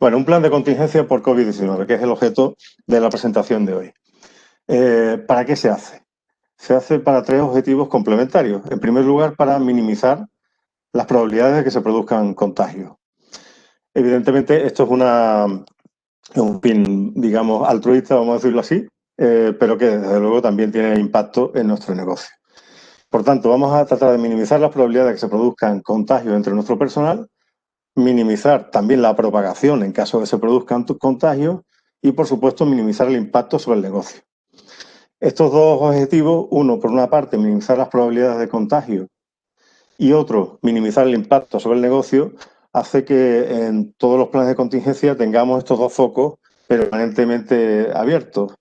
Bueno, un plan de contingencia por COVID-19, que es el objeto de la presentación de hoy. ¿Para qué se hace? Se hace para tres objetivos complementarios. En primer lugar, para minimizar las probabilidades de que se produzcan contagios. Evidentemente, esto es un fin, digamos, altruista, vamos a decirlo así, pero que desde luego también tiene impacto en nuestro negocio. Por tanto, vamos a tratar de minimizar las probabilidades de que se produzcan contagios entre nuestro personal, minimizar también la propagación en caso de que se produzcan contagios y, por supuesto, minimizar el impacto sobre el negocio. Estos dos objetivos, uno, por una parte, minimizar las probabilidades de contagio y otro, minimizar el impacto sobre el negocio, hace que en todos los planes de contingencia tengamos estos dos focos permanentemente abiertos.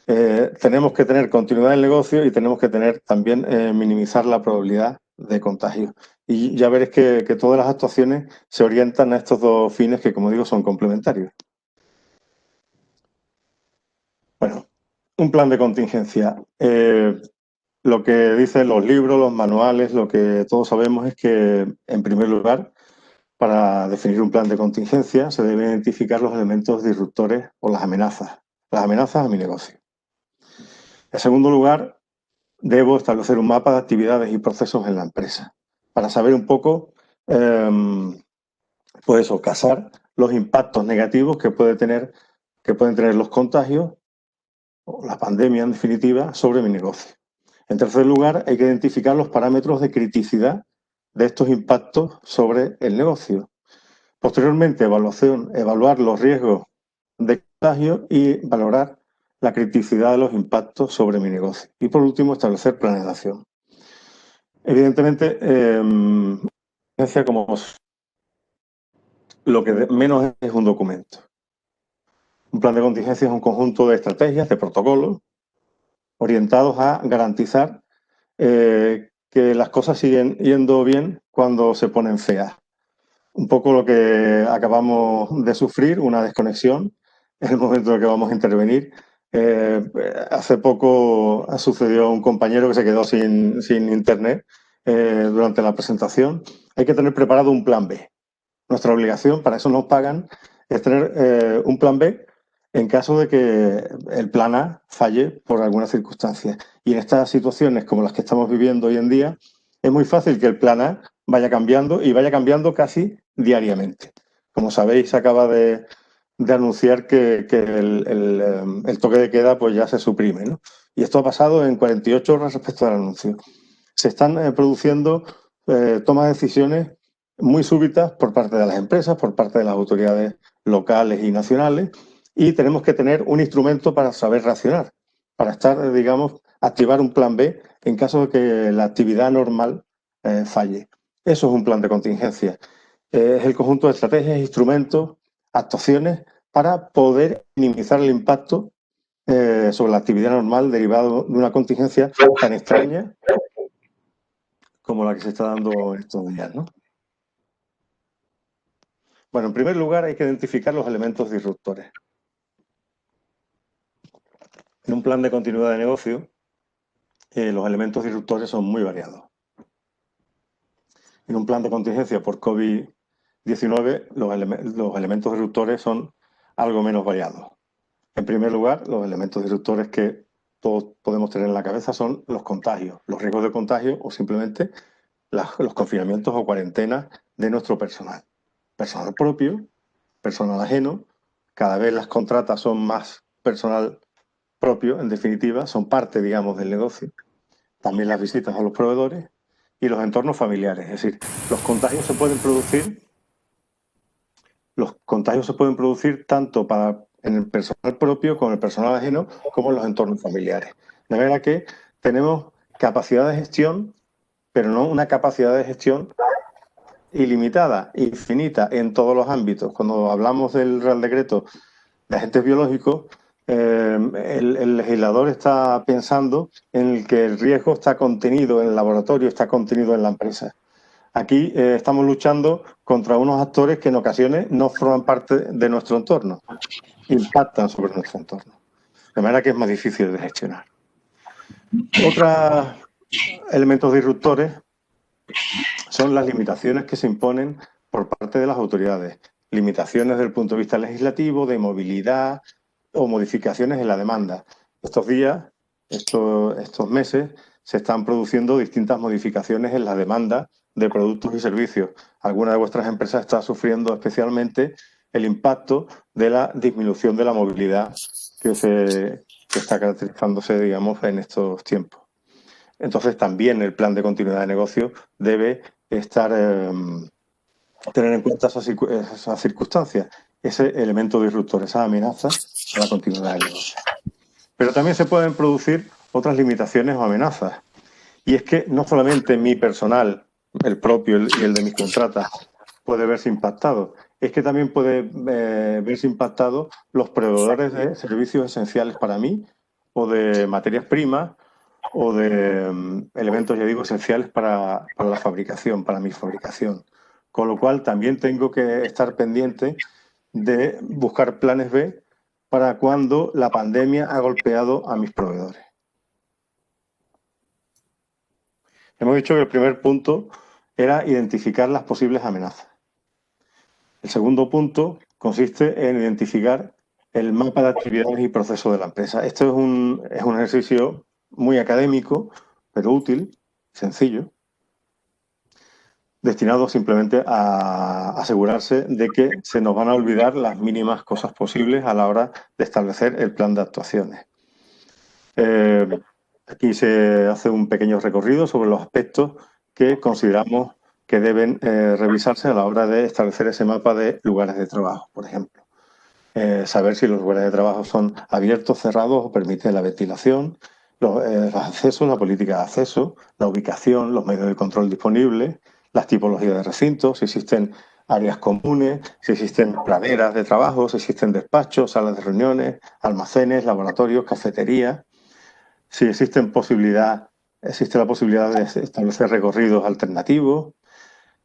Tenemos que tener continuidad del negocio y tenemos que tener también minimizar la probabilidad de contagio. Y ya veréis que todas las actuaciones se orientan a estos dos fines que, como digo, son complementarios. Bueno, un plan de contingencia. Lo que dicen los libros, los manuales, lo que todos sabemos es que, en primer lugar, para definir un plan de contingencia se deben identificar los elementos disruptores o las amenazas a mi negocio. En segundo lugar, debo establecer un mapa de actividades y procesos en la empresa para saber un poco, pues eso, casar los impactos negativos que pueden tener los contagios o la pandemia, en definitiva, sobre mi negocio. En tercer lugar, hay que identificar los parámetros de criticidad de estos impactos sobre el negocio. Posteriormente, evaluar los riesgos de contagio y valorar la criticidad de los impactos sobre mi negocio. Y por último, establecer planes de acción. Evidentemente, como lo que menos es un documento. Un plan de contingencia es un conjunto de estrategias, de protocolos, orientados a garantizar que las cosas siguen yendo bien cuando se ponen feas. Un poco lo que acabamos de sufrir, una desconexión, en el momento en el que vamos a intervenir. Hace poco sucedió un compañero que se quedó sin internet durante la presentación. Hay que tener preparado un plan B. Nuestra obligación, para eso nos pagan, es tener un plan B en caso de que el plan A falle por alguna circunstancia. Y en estas situaciones como las que estamos viviendo hoy en día, es muy fácil que el plan A vaya cambiando y vaya cambiando casi diariamente. Como sabéis, se acaba de anunciar que el toque de queda pues ya se suprime, ¿no? Y esto ha pasado en 48 horas respecto al anuncio. Se están produciendo tomas de decisiones muy súbitas por parte de las empresas, por parte de las autoridades locales y nacionales, y tenemos que tener un instrumento para saber reaccionar, para estar, digamos, activar un plan B en caso de que la actividad normal falle. Eso es un plan de contingencia. Es el conjunto de estrategias, instrumentos, actuaciones para poder minimizar el impacto sobre la actividad normal derivado de una contingencia tan extraña como la que se está dando en estos días, ¿no? Bueno, en primer lugar hay que identificar los elementos disruptores. En un plan de continuidad de negocio, los elementos disruptores son muy variados. En un plan de contingencia por COVID-19, los elementos disruptores son algo menos variados. En primer lugar, los elementos disruptores que todos podemos tener en la cabeza son los contagios, los riesgos de contagio o simplemente los confinamientos o cuarentenas de nuestro personal. Personal propio, personal ajeno, cada vez las contratas son más personal propio, en definitiva, son parte, digamos, del negocio. También las visitas a los proveedores y los entornos familiares. Es decir, los contagios se pueden producir tanto en el personal propio, como en el personal ajeno, como en los entornos familiares. De manera que tenemos capacidad de gestión, pero no una capacidad de gestión ilimitada, infinita en todos los ámbitos. Cuando hablamos del Real Decreto de agentes biológicos, el legislador está pensando en que el riesgo está contenido en el laboratorio, está contenido en la empresa. Aquí estamos luchando contra unos actores que en ocasiones no forman parte de nuestro entorno, impactan sobre nuestro entorno. De manera que es más difícil de gestionar. Otros elementos disruptores son las limitaciones que se imponen por parte de las autoridades. limitaciones desde el punto de vista legislativo, de movilidad o modificaciones en la demanda. Estos días, estos meses, se están produciendo distintas modificaciones en la demanda de productos y servicios. Alguna de vuestras empresas está sufriendo especialmente el impacto de la disminución de la movilidad que está caracterizándose, digamos, en estos tiempos. Entonces, también el plan de continuidad de negocio debe tener en cuenta esas circunstancias, ese elemento disruptor, esa amenaza a la continuidad del negocio. Pero también se pueden producir otras limitaciones o amenazas. Y es que no solamente mi personal, el propio y el de mis contratas, puede verse impactado, es que también puede verse impactado los proveedores de servicios esenciales para mí, o de materias primas, o de elementos, ya digo, esenciales para la fabricación, para mi fabricación. Con lo cual también tengo que estar pendiente de buscar planes B para cuando la pandemia ha golpeado a mis proveedores. Hemos dicho que el primer punto era identificar las posibles amenazas. El segundo punto consiste en identificar el mapa de actividades y procesos de la empresa. Esto es un ejercicio muy académico, pero útil, sencillo, destinado simplemente a asegurarse de que se nos van a olvidar las mínimas cosas posibles a la hora de establecer el plan de actuaciones. Aquí se hace un pequeño recorrido sobre los aspectos que consideramos que deben revisarse a la hora de establecer ese mapa de lugares de trabajo, por ejemplo. Saber si los lugares de trabajo son abiertos, cerrados o permiten la ventilación, los accesos, la política de acceso, la ubicación, los medios de control disponibles, las tipologías de recintos, si existen áreas comunes, si existen praderas de trabajo, si existen despachos, salas de reuniones, almacenes, laboratorios, cafeterías, si existe la posibilidad de establecer recorridos alternativos,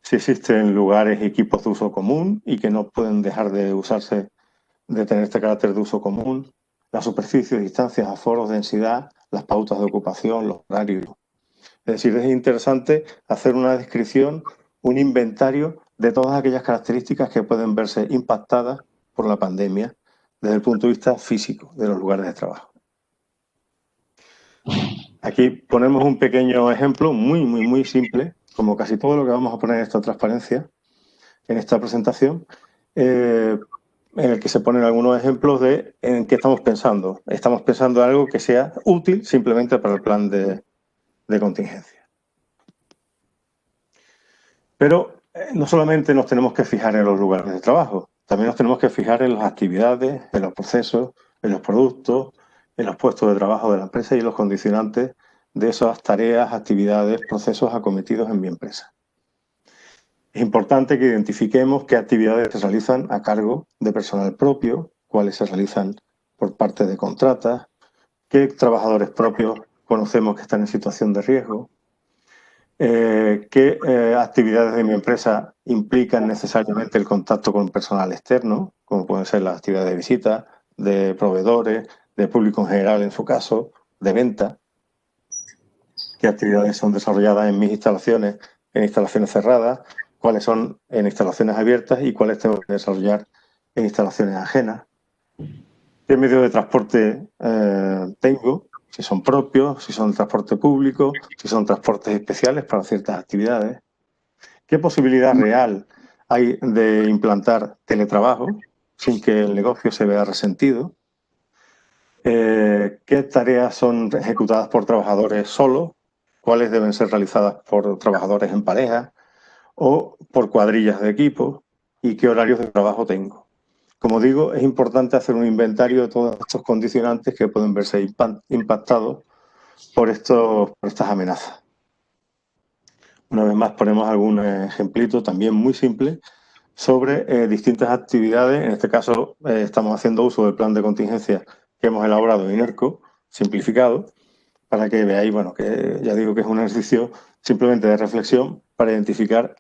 si existen lugares y equipos de uso común y que no pueden dejar de usarse, de tener este carácter de uso común, las superficies, distancias, aforos, densidad, las pautas de ocupación, los horarios. Es decir, es interesante hacer una descripción, un inventario de todas aquellas características que pueden verse impactadas por la pandemia desde el punto de vista físico de los lugares de trabajo. Aquí ponemos un pequeño ejemplo muy simple, como casi todo lo que vamos a poner en esta transparencia, en esta presentación, en el que se ponen algunos ejemplos de en qué estamos pensando. Estamos pensando en algo que sea útil simplemente para el plan de contingencia. Pero no solamente nos tenemos que fijar en los lugares de trabajo, también nos tenemos que fijar en las actividades, en los procesos, en los productos, en los puestos de trabajo de la empresa y los condicionantes de esas tareas, actividades, procesos acometidos en mi empresa. Es importante que identifiquemos qué actividades se realizan a cargo de personal propio, cuáles se realizan por parte de contratas, qué trabajadores propios conocemos que están en situación de riesgo, qué actividades de mi empresa implican necesariamente el contacto con personal externo, como pueden ser las actividades de visita, de proveedores, de público en general en su caso, de venta, qué actividades son desarrolladas en mis instalaciones, en instalaciones cerradas, cuáles son en instalaciones abiertas y cuáles tengo que desarrollar en instalaciones ajenas, qué medios de transporte tengo, si son propios, si son transporte público, si son transportes especiales para ciertas actividades, qué posibilidad real hay de implantar teletrabajo sin que el negocio se vea resentido, qué tareas son ejecutadas por trabajadores solos, cuáles deben ser realizadas por trabajadores en pareja o por cuadrillas de equipo y qué horarios de trabajo tengo. Como digo, es importante hacer un inventario de todos estos condicionantes que pueden verse impactados por estas amenazas. Una vez más ponemos algún ejemplito también muy simple sobre distintas actividades. En este caso estamos haciendo uso del plan de contingencia que hemos elaborado en INERCO, simplificado, para que veáis, bueno, que ya digo que es un ejercicio simplemente de reflexión para identificar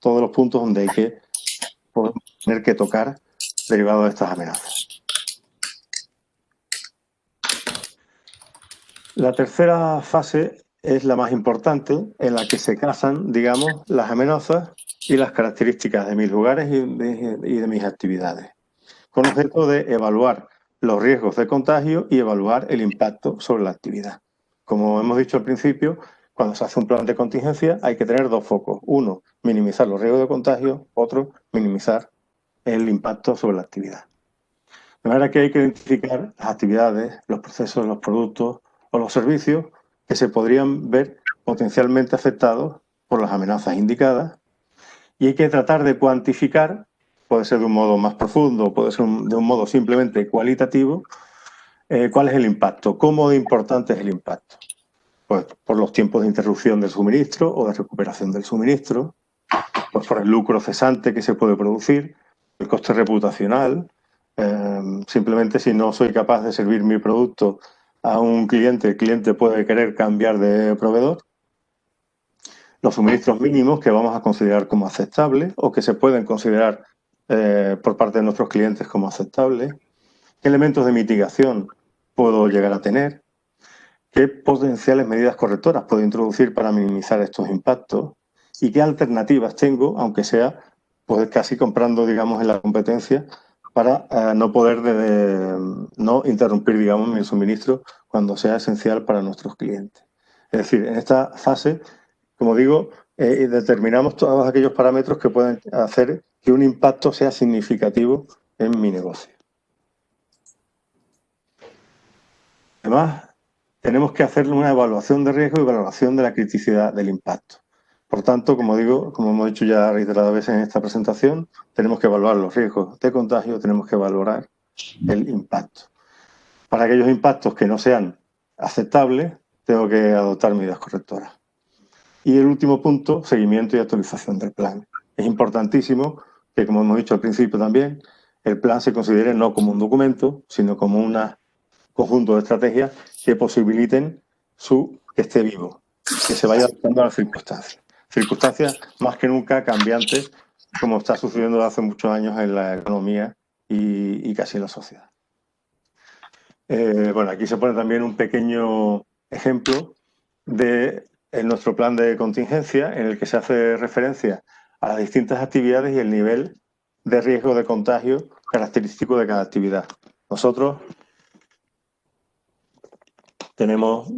todos los puntos donde hay que tener que tocar derivado de estas amenazas. La tercera fase es la más importante, en la que se casan, digamos, las amenazas y las características de mis lugares y de mis actividades, con objeto de evaluar los riesgos de contagio y evaluar el impacto sobre la actividad. Como hemos dicho al principio, cuando se hace un plan de contingencia hay que tener dos focos. Uno, minimizar los riesgos de contagio. Otro, minimizar el impacto sobre la actividad. De manera que hay que identificar las actividades, los procesos, los productos o los servicios que se podrían ver potencialmente afectados por las amenazas indicadas, y hay que tratar de cuantificar, puede ser de un modo más profundo, puede ser de un modo simplemente cualitativo, cuál es el impacto, cómo de importante es el impacto. Pues por los tiempos de interrupción del suministro o de recuperación del suministro, pues por el lucro cesante que se puede producir, el coste reputacional. Simplemente si no soy capaz de servir mi producto a un cliente, el cliente puede querer cambiar de proveedor. Los suministros mínimos que vamos a considerar como aceptables o que se pueden considerar por parte de nuestros clientes como aceptables. ¿Qué elementos de mitigación puedo llegar a tener? ¿Qué potenciales medidas correctoras puedo introducir para minimizar estos impactos? ¿Y qué alternativas tengo, aunque sea pues, casi comprando, digamos, en la competencia, para no interrumpir, digamos, mi suministro cuando sea esencial para nuestros clientes? Es decir, en esta fase, como digo, determinamos todos aquellos parámetros que pueden hacer que un impacto sea significativo en mi negocio. Además, tenemos que hacer una evaluación de riesgo y valoración de la criticidad del impacto. Por tanto, como digo, como hemos dicho ya reiteradas veces en esta presentación, tenemos que evaluar los riesgos de contagio, tenemos que valorar el impacto. Para aquellos impactos que no sean aceptables, tengo que adoptar medidas correctoras. Y el último punto, seguimiento y actualización del plan. Es importantísimo que, como hemos dicho al principio también, el plan se considere no como un documento, sino como un conjunto de estrategias que posibiliten que esté vivo, que se vaya adaptando a las circunstancias. Circunstancias más que nunca cambiantes, como está sucediendo hace muchos años en la economía y casi en la sociedad. Bueno, aquí se pone también un pequeño ejemplo de nuestro plan de contingencia en el que se hace referencia a las distintas actividades y el nivel de riesgo de contagio característico de cada actividad. Nosotros tenemos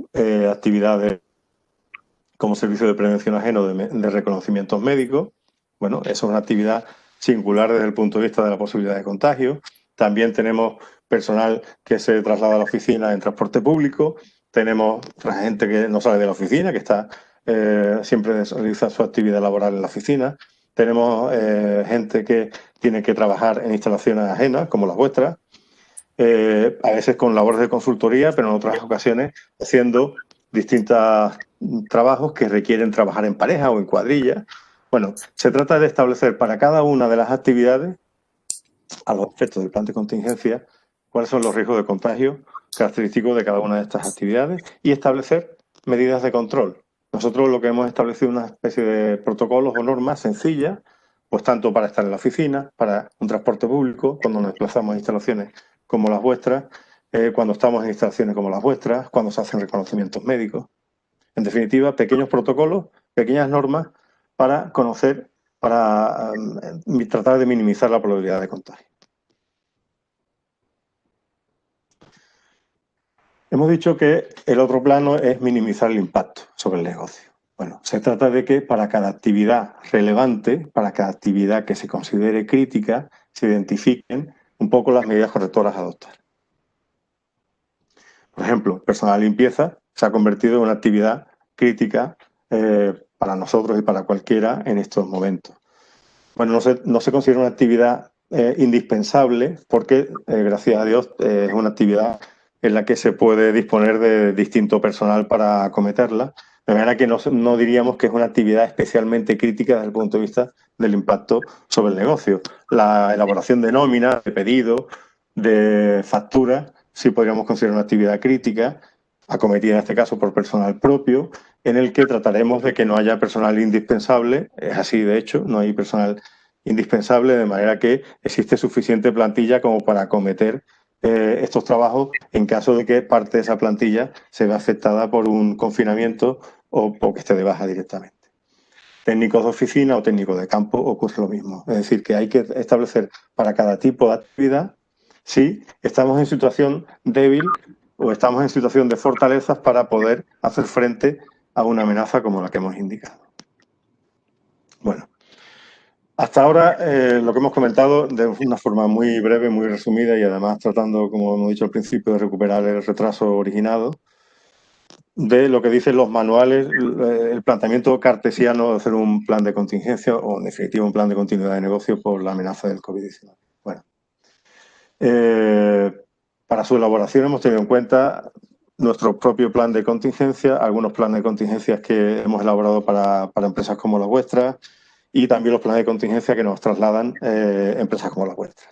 actividades como servicio de prevención ajeno de reconocimientos médicos. Bueno, eso es una actividad singular desde el punto de vista de la posibilidad de contagio. También tenemos personal que se traslada a la oficina en transporte público. Tenemos gente que no sale de la oficina, que está siempre realiza su actividad laboral en la oficina. Tenemos gente que tiene que trabajar en instalaciones ajenas, como las vuestras. A veces con labores de consultoría, pero en otras ocasiones haciendo distintos trabajos que requieren trabajar en pareja o en cuadrilla. Bueno, se trata de establecer para cada una de las actividades, a los efectos del plan de contingencia, cuáles son los riesgos de contagio característicos de cada una de estas actividades y establecer medidas de control. Nosotros lo que hemos establecido es una especie de protocolos o normas sencillas, pues tanto para estar en la oficina, para un transporte público, cuando nos desplazamos a instalaciones como las vuestras, cuando estamos en instalaciones como las vuestras, cuando se hacen reconocimientos médicos. En definitiva, pequeños protocolos, pequeñas normas para conocer, para tratar de minimizar la probabilidad de contagio. Hemos dicho que el otro plano es minimizar el impacto sobre el negocio. Bueno, se trata de que para cada actividad relevante, para cada actividad que se considere crítica, se identifiquen un poco las medidas correctoras a adoptar. Por ejemplo, personal limpieza se ha convertido en una actividad crítica para nosotros y para cualquiera en estos momentos. Bueno, no se considera una actividad indispensable porque, gracias a Dios, es una actividad en la que se puede disponer de distinto personal para acometerla, de manera que no diríamos que es una actividad especialmente crítica desde el punto de vista del impacto sobre el negocio. La elaboración de nómina, de pedido, de factura, sí podríamos considerar una actividad crítica, acometida en este caso por personal propio, en el que trataremos de que no haya personal indispensable. Es así, de hecho, no hay personal indispensable, de manera que existe suficiente plantilla como para acometer estos trabajos en caso de que parte de esa plantilla se vea afectada por un confinamiento o que esté de baja directamente. técnicos de oficina o técnicos de campo ocurre lo mismo. Es decir, que hay que establecer para cada tipo de actividad si estamos en situación débil o estamos en situación de fortalezas para poder hacer frente a una amenaza como la que hemos indicado. Bueno, hasta ahora lo que hemos comentado de una forma muy breve, muy resumida y además tratando, como hemos dicho al principio, de recuperar el retraso originado, de lo que dicen los manuales, el planteamiento cartesiano de hacer un plan de contingencia o, en definitiva, un plan de continuidad de negocio por la amenaza del COVID-19. Bueno, para su elaboración hemos tenido en cuenta nuestro propio plan de contingencia, algunos planes de contingencias que hemos elaborado para empresas como la vuestra y también los planes de contingencia que nos trasladan empresas como la vuestra.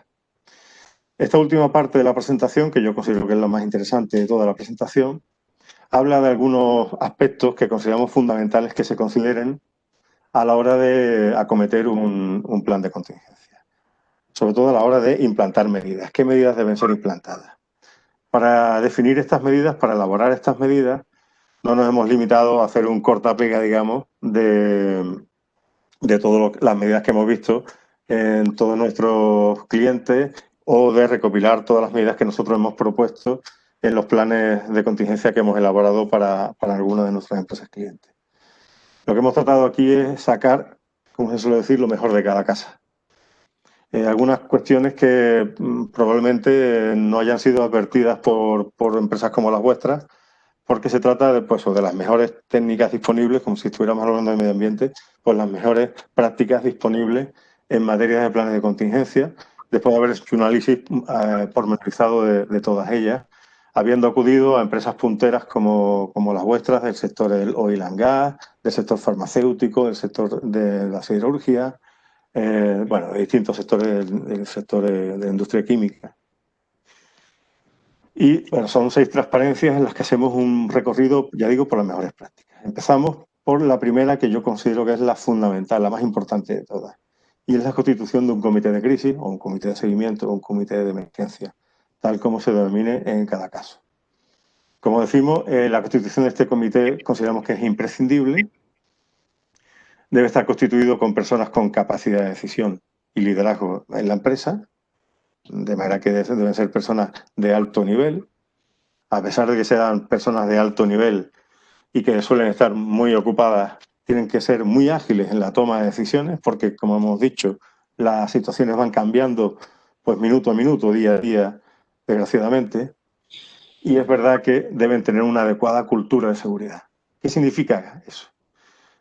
Esta última parte de la presentación, que yo considero que es la más interesante de toda la presentación, habla de algunos aspectos que consideramos fundamentales que se consideren a la hora de acometer un plan de contingencia. Sobre todo a la hora de implantar medidas. ¿Qué medidas deben ser implantadas? Para definir estas medidas, para elaborar estas medidas, no nos hemos limitado a hacer un corta-pega, digamos, de todas las medidas que hemos visto en todos nuestros clientes o de recopilar todas las medidas que nosotros hemos propuesto en los planes de contingencia que hemos elaborado para algunas de nuestras empresas clientes. Lo que hemos tratado aquí es sacar, como se suele decir, lo mejor de cada casa. Algunas cuestiones que probablemente no hayan sido advertidas por empresas como las vuestras, porque se trata de las mejores técnicas disponibles, como si estuviéramos hablando de medio ambiente, pues las mejores prácticas disponibles en materia de planes de contingencia, después de haber hecho un análisis pormenorizado de todas ellas, habiendo acudido a empresas punteras como las vuestras, del sector del oil and gas, del sector farmacéutico, del sector de la siderurgia, de distintos sectores del sector de la industria química. Y bueno, son 6 transparencias en las que hacemos un recorrido, ya digo, por las mejores prácticas. Empezamos por la primera, que yo considero que es la fundamental, la más importante de todas, y es la constitución de un comité de crisis o un comité de seguimiento o un comité de emergencia, tal como se denomine en cada caso. Como decimos, la constitución de este comité consideramos que es imprescindible. Debe estar constituido con personas con capacidad de decisión y liderazgo en la empresa, de manera que deben ser personas de alto nivel. A pesar de que sean personas de alto nivel y que suelen estar muy ocupadas, tienen que ser muy ágiles en la toma de decisiones, porque, como hemos dicho, las situaciones van cambiando pues minuto a minuto, día a día, desgraciadamente. Y es verdad que deben tener una adecuada cultura de seguridad. ¿Qué significa eso?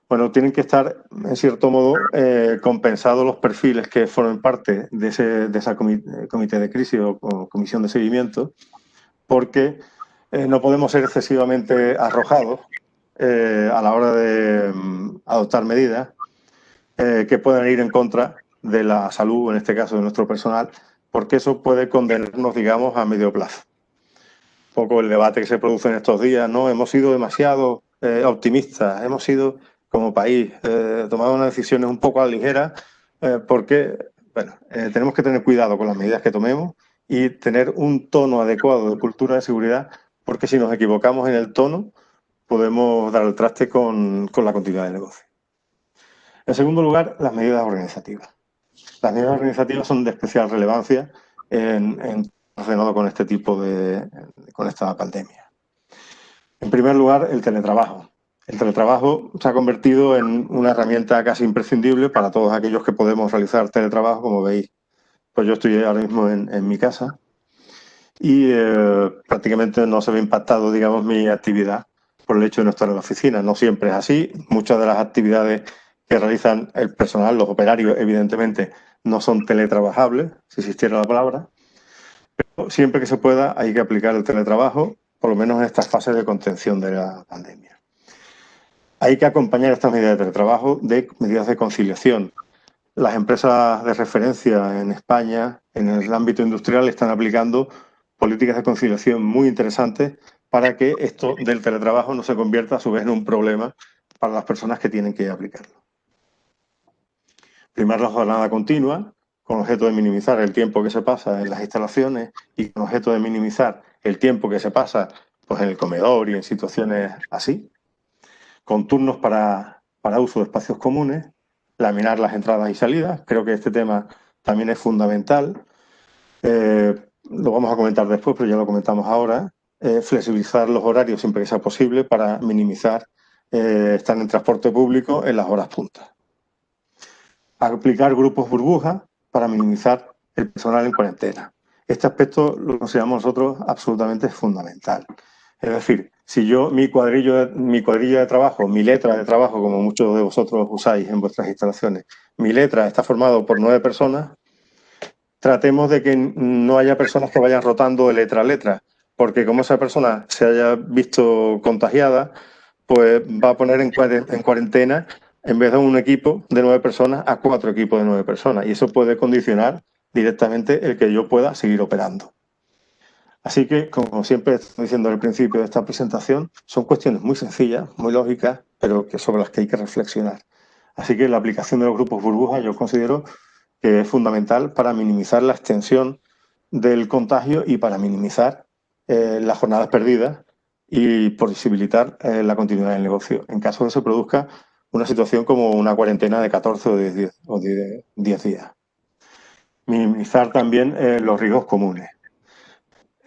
Bueno, tienen que estar, en cierto modo, compensados los perfiles que formen parte de esa comité de crisis o comisión de seguimiento, porque no podemos ser excesivamente arrojados a la hora de adoptar medidas que puedan ir en contra de la salud, en este caso de nuestro personal, porque eso puede condenarnos, digamos, a medio plazo. Un poco el debate que se produce en estos días, ¿no? Hemos sido demasiado optimistas, hemos sido, como país, tomado unas decisiones un poco a la ligera, porque, tenemos que tener cuidado con las medidas que tomemos y tener un tono adecuado de cultura de seguridad, porque si nos equivocamos en el tono, podemos dar el traste con la continuidad del negocio. En segundo lugar, las organizativas. Las medidas organizativas son de especial relevancia relacionado con este tipo con esta pandemia. En primer lugar, el teletrabajo. El teletrabajo se ha convertido en una herramienta casi imprescindible para todos aquellos que podemos realizar teletrabajo, como veis. Pues yo estoy ahora mismo en mi casa y prácticamente no se ve impactado, digamos, mi actividad por el hecho de no estar en la oficina. No siempre es así. Muchas de las actividades que realizan el personal, los operarios, evidentemente, no son teletrabajables, si existiera la palabra. Pero siempre que se pueda hay que aplicar el teletrabajo, por lo menos en estas fases de contención de la pandemia. Hay que acompañar estas medidas de teletrabajo de medidas de conciliación. Las empresas de referencia en España, en el ámbito industrial, están aplicando políticas de conciliación muy interesantes para que esto del teletrabajo no se convierta a su vez en un problema para las personas que tienen que aplicarlo. Primero, la jornada continua, con objeto de minimizar el tiempo que se pasa en las instalaciones y con objeto de minimizar el tiempo que se pasa pues, en el comedor y en situaciones así, con turnos para uso de espacios comunes laminar las entradas y salidas. Creo que este tema también es fundamental. Lo vamos a comentar después, pero ya lo comentamos ahora. Flexibilizar los horarios siempre que sea posible para minimizar estar en transporte público en las horas puntas. Aplicar grupos burbujas para minimizar el personal en cuarentena. Este aspecto lo consideramos nosotros absolutamente fundamental. Es decir, si yo mi cuadrilla de trabajo, mi letra de trabajo, como muchos de vosotros usáis en vuestras instalaciones, mi letra está formado por 9 personas, tratemos de que no haya personas que vayan rotando de letra a letra, porque como esa persona se haya visto contagiada, pues va a poner en cuarentena, en vez de un equipo de 9 personas, a 4 equipos de 9 personas. Y eso puede condicionar directamente el que yo pueda seguir operando. Así que, como siempre estoy diciendo al principio de esta presentación, son cuestiones muy sencillas, muy lógicas, pero que sobre las que hay que reflexionar. Así que la aplicación de los grupos burbujas yo considero que es fundamental para minimizar la extensión del contagio y para minimizar las jornadas perdidas y posibilitar la continuidad del negocio en caso de que se produzca una situación como una cuarentena de 14 o 10 días. Minimizar también los riesgos comunes.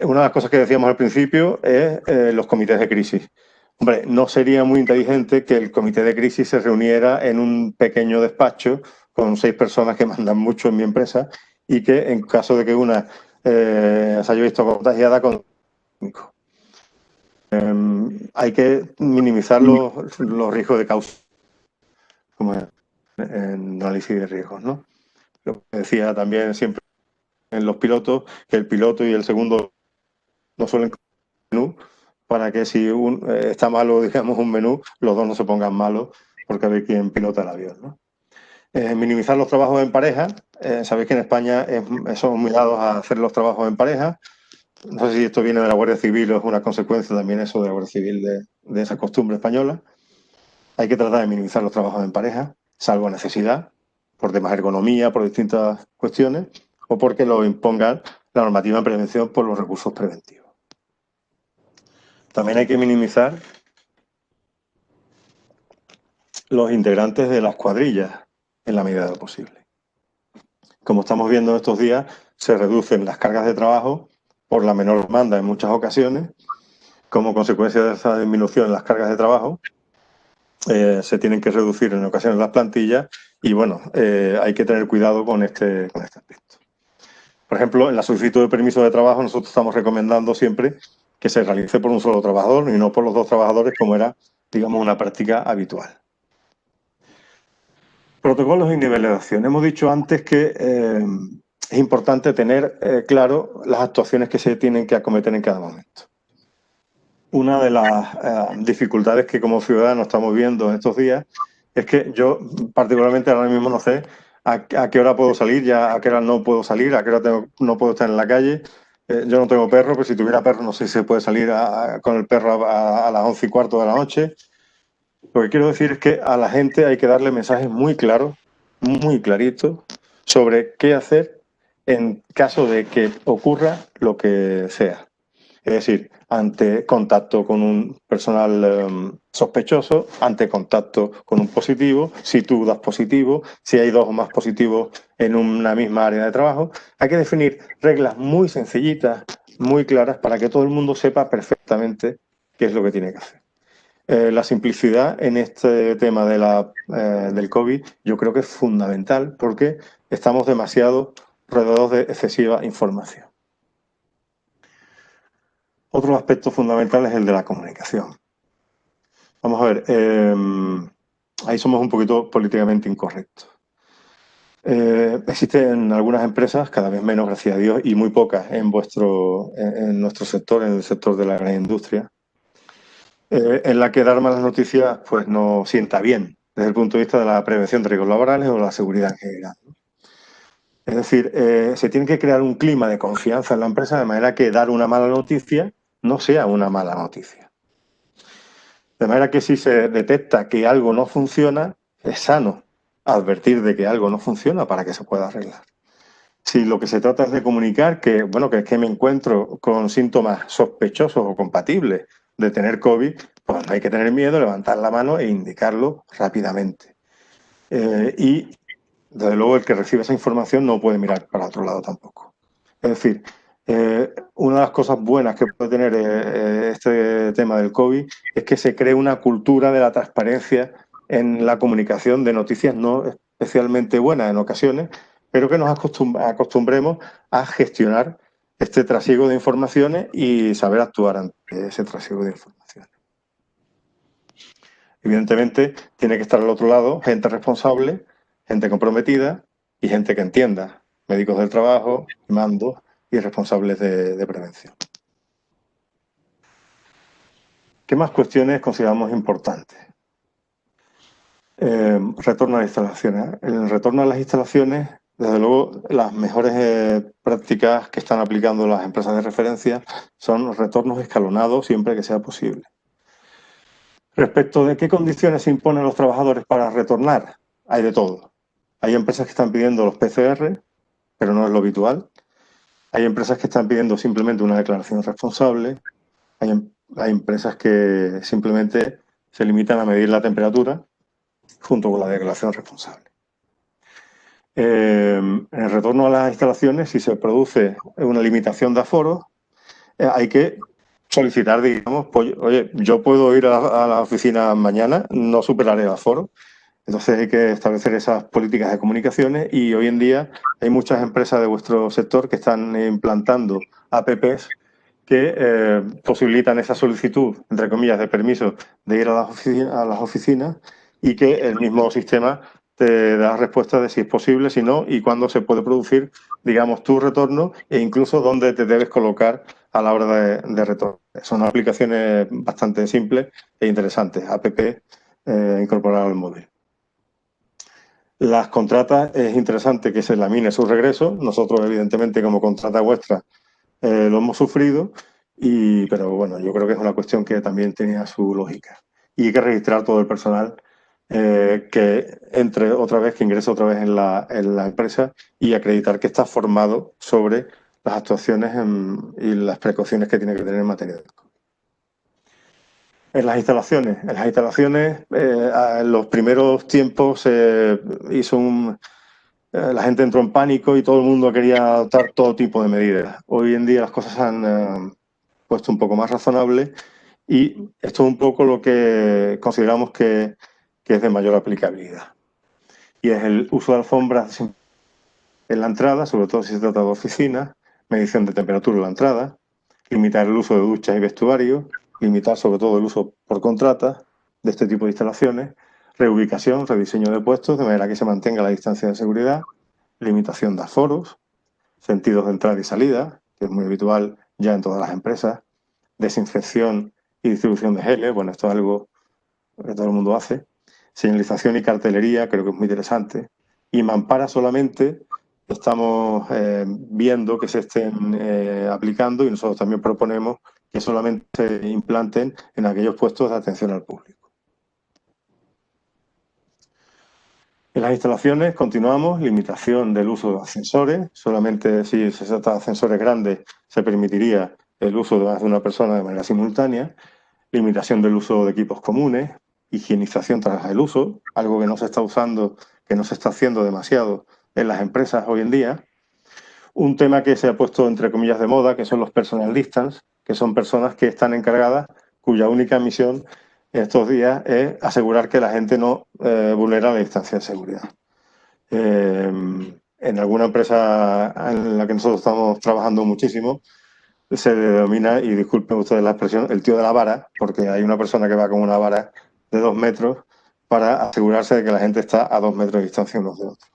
Una de las cosas que decíamos al principio es los comités de crisis. Hombre, no sería muy inteligente que el comité de crisis se reuniera en un pequeño despacho con 6 personas que mandan mucho en mi empresa y que en caso de que una se haya visto contagiada con 5. Hay que minimizar los riesgos de causa, como en análisis de riesgos, ¿no? Lo que decía también siempre en los pilotos, que el piloto y el segundo no suelen menú para que si está malo, digamos, un menú, los dos no se pongan malos porque a ver quién pilota el avión, ¿no? Minimizar los trabajos en pareja. Sabéis que en España somos muy dados a hacer los trabajos en pareja. No sé si esto viene de la Guardia Civil o es una consecuencia también eso de la Guardia Civil de esa costumbre española. Hay que tratar de minimizar los trabajos en pareja, salvo necesidad, por temas de ergonomía, por distintas cuestiones, o porque lo imponga la normativa en prevención por los recursos preventivos. También hay que minimizar los integrantes de las cuadrillas en la medida de lo posible. Como estamos viendo estos días, se reducen las cargas de trabajo por la menor demanda en muchas ocasiones. Como consecuencia de esa disminución en las cargas de trabajo, se tienen que reducir en ocasiones las plantillas y, bueno, hay que tener cuidado con este aspecto. Por ejemplo, en la solicitud de permiso de trabajo nosotros estamos recomendando siempre que se realice por un solo trabajador y no por los 2 trabajadores como era, digamos, una práctica habitual. Protocolos y niveles de acción. Hemos dicho antes que es importante tener claro las actuaciones que se tienen que acometer en cada momento. Una de las dificultades que como ciudadanos estamos viendo en estos días es que yo particularmente ahora mismo no sé a qué hora puedo salir, ya a qué hora no puedo salir, a qué hora no puedo estar en la calle. Yo no tengo perro, pero si tuviera perro no sé si se puede salir con el perro a las 11:15 de la noche. Lo que quiero decir es que a la gente hay que darle mensajes muy claros, muy claritos, sobre qué hacer en caso de que ocurra lo que sea. Es decir, ante contacto con un personal sospechoso, ante contacto con un positivo, si tú das positivo, si hay 2 o más positivos en una misma área de trabajo. Hay que definir reglas muy sencillitas, muy claras, para que todo el mundo sepa perfectamente qué es lo que tiene que hacer. La simplicidad en este tema del COVID yo creo que es fundamental porque estamos demasiado rodeados de excesiva información. Otro aspecto fundamental es el de la comunicación. Vamos a ver, ahí somos un poquito políticamente incorrectos. Existen algunas empresas, cada vez menos, gracias a Dios, y muy pocas en nuestro sector, en el sector de la gran industria, en la que dar malas noticias pues no sienta bien desde el punto de vista de la prevención de riesgos laborales o la seguridad en general. Es decir, se tiene que crear un clima de confianza en la empresa de manera que dar una mala noticia no sea una mala noticia. De manera que si se detecta que algo no funciona, es sano advertir de que algo no funciona para que se pueda arreglar. Si lo que se trata es de comunicar que, bueno, que es que me encuentro con síntomas sospechosos o compatibles de tener COVID, pues no hay que tener miedo, levantar la mano e indicarlo rápidamente. Y, desde luego, el que recibe esa información no puede mirar para otro lado tampoco. Es decir, una de las cosas buenas que puede tener este tema del COVID es que se cree una cultura de la transparencia en la comunicación de noticias no especialmente buenas en ocasiones, pero que nos acostumbremos a gestionar este trasiego de informaciones y saber actuar ante ese trasiego de informaciones. Evidentemente, tiene que estar al otro lado gente responsable, gente comprometida y gente que entienda, médicos del trabajo, mandos y responsables de prevención. ¿Qué más cuestiones consideramos importantes? Retorno a las instalaciones. El retorno a las instalaciones, desde luego, las mejores prácticas que están aplicando las empresas de referencia son retornos escalonados siempre que sea posible. Respecto de qué condiciones se imponen a los trabajadores para retornar, hay de todo. Hay empresas que están pidiendo los PCR, pero no es lo habitual. Hay empresas que están pidiendo simplemente una declaración responsable. Hay empresas que simplemente se limitan a medir la temperatura junto con la declaración responsable. En el retorno a las instalaciones, si se produce una limitación de aforo, hay que solicitar, digamos, pues, oye, yo puedo ir a la oficina mañana, no superaré el aforo. Entonces hay que establecer esas políticas de comunicaciones y hoy en día hay muchas empresas de vuestro sector que están implantando apps que posibilitan esa solicitud, entre comillas, de permiso de ir a las oficinas y que el mismo sistema te da respuesta de si es posible, si no y cuándo se puede producir, digamos, tu retorno e incluso dónde te debes colocar a la hora de retorno. Son aplicaciones bastante simples e interesantes, apps incorporadas al móvil. Las contratas es interesante que se lamine su regreso. Nosotros, evidentemente, como contrata vuestra, lo hemos sufrido, pero bueno, yo creo que es una cuestión que también tenía su lógica. Y hay que registrar todo el personal que entre otra vez, que ingrese otra vez en la empresa y acreditar que está formado sobre las actuaciones y las precauciones que tiene que tener en materia de COVID. En las instalaciones, en los primeros tiempos la gente entró en pánico y todo el mundo quería adoptar todo tipo de medidas. Hoy en día las cosas se han puesto un poco más razonables y esto es un poco lo que consideramos que es de mayor aplicabilidad. Y es el uso de alfombras en la entrada, sobre todo si se trata de oficinas, medición de temperatura en la entrada, limitar el uso de duchas y vestuarios, limitar sobre todo el uso por contrata de este tipo de instalaciones, reubicación, rediseño de puestos de manera que se mantenga la distancia de seguridad, limitación de aforos, sentidos de entrada y salida, que es muy habitual ya en todas las empresas, desinfección y distribución de geles, bueno, esto es algo que todo el mundo hace, señalización y cartelería, creo que es muy interesante, y mamparas solamente estamos viendo que se estén aplicando y nosotros también proponemos que solamente se implanten en aquellos puestos de atención al público. En las instalaciones continuamos, limitación del uso de ascensores, solamente si se trata de ascensores grandes se permitiría el uso de más de una persona de manera simultánea, limitación del uso de equipos comunes, higienización tras el uso, algo que no se está usando, que no se está haciendo demasiado en las empresas hoy en día. Un tema que se ha puesto entre comillas de moda, que son los personal distance, que son personas que están encargadas, cuya única misión estos días es asegurar que la gente no vulnera la distancia de seguridad. En alguna empresa en la que nosotros estamos trabajando muchísimo, se denomina, y disculpen ustedes la expresión, el tío de la vara, porque hay una persona que va con una vara de 2 metros para asegurarse de que la gente está a 2 metros de distancia unos de otros.